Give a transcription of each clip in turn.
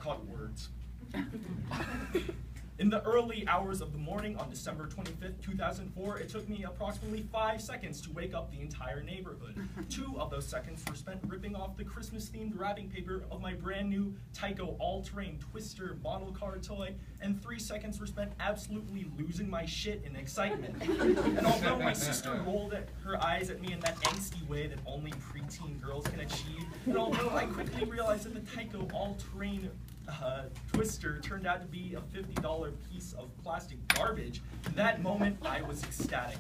called words. In the early hours of the morning on December 25th, 2004, it took me approximately 5 seconds to wake up the entire neighborhood. 2 of those seconds were spent ripping off the Christmas-themed wrapping paper of my brand new Tyco all-terrain Twister model car toy, and 3 seconds were spent absolutely losing my shit in excitement. And although my sister rolled her eyes at me in that angsty way that only preteen girls can achieve, and although I quickly realized that the Tyco all-terrain Twister turned out to be a $50 piece of plastic garbage, in that moment I was ecstatic.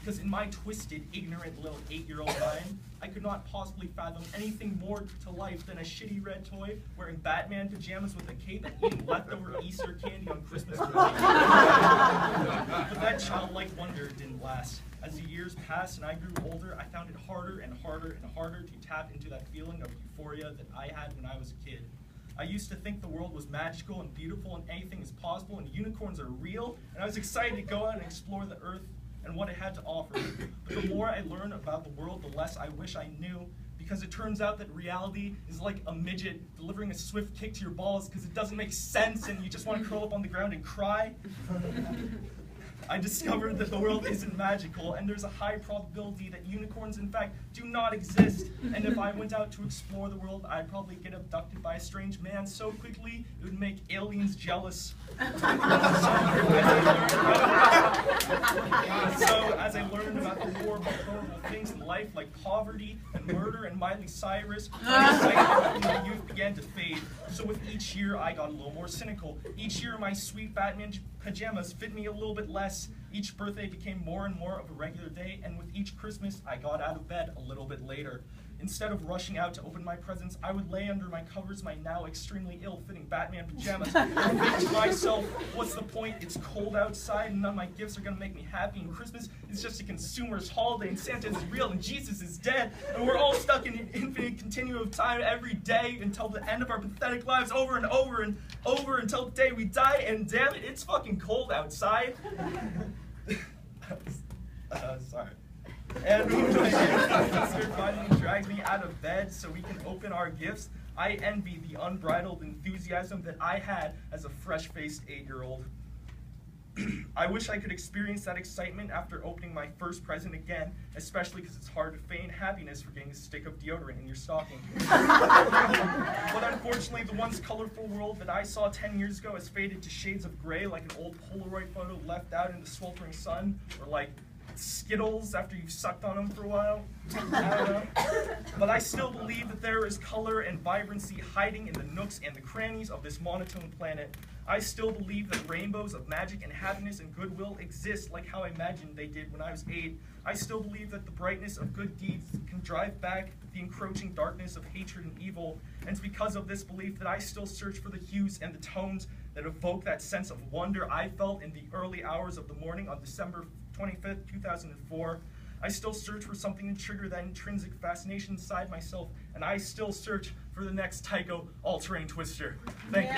Because in my twisted, ignorant little 8-year-old mind, I could not possibly fathom anything more to life than a shitty red toy wearing Batman pajamas with a cape and eating leftover Easter candy on Christmas morning. But that childlike wonder didn't last. As the years passed and I grew older, I found it harder and harder and harder to tap into that feeling of euphoria that I had when I was a kid. I used to think the world was magical and beautiful and anything is possible and unicorns are real, and I was excited to go out and explore the earth and what it had to offer. But the more I learn about the world, the less I wish I knew, because it turns out that reality is like a midget delivering a swift kick to your balls because it doesn't make sense and you just want to curl up on the ground and cry. I discovered that the world isn't magical, and there's a high probability that unicorns, in fact, do not exist. And if I went out to explore the world, I'd probably get abducted by a strange man so quickly it would make aliens jealous. So as I learned about the horrible things in life, like poverty and murder and Miley Cyrus, my excitement about youth began to fade. So with each year, I got a little more cynical. Each year, my sweet Batman pajamas fit me a little bit less. Each birthday became more and more of a regular day, and with each Christmas, I got out of bed a little bit later. Instead of rushing out to open my presents, I would lay under my covers my now extremely ill-fitting Batman pajamas and think to myself, what's the point? It's cold outside and none of my gifts are going to make me happy, and Christmas is just a consumer's holiday, and Santa is real, and Jesus is dead, and we're all stuck in an infinite continuum of time every day until the end of our pathetic lives, over and over and over until the day we die, and damn it, it's fucking cold outside. Sorry. And when my sister finally dragged me out of bed so we can open our gifts, I envy the unbridled enthusiasm that I had as a fresh-faced 8-year-old. I wish I could experience that excitement after opening my first present again, especially because it's hard to feign happiness for getting a stick of deodorant in your stocking. But unfortunately, the once colorful world that I saw 10 years ago has faded to shades of gray, like an old Polaroid photo left out in the sweltering sun, or like Skittles after you've sucked on them for a while. I don't know. But I still believe that there is color and vibrancy hiding in the nooks and the crannies of this monotone planet. I still believe that rainbows of magic and happiness and goodwill exist like how I imagined they did when I was 8. I still believe that the brightness of good deeds can drive back the encroaching darkness of hatred and evil. And it's because of this belief that I still search for the hues and the tones that evoke that sense of wonder I felt in the early hours of the morning on December 25th, 2004. I still search for something to trigger that intrinsic fascination inside myself, and I still search for the next Tyco all-terrain Twister. Thank you.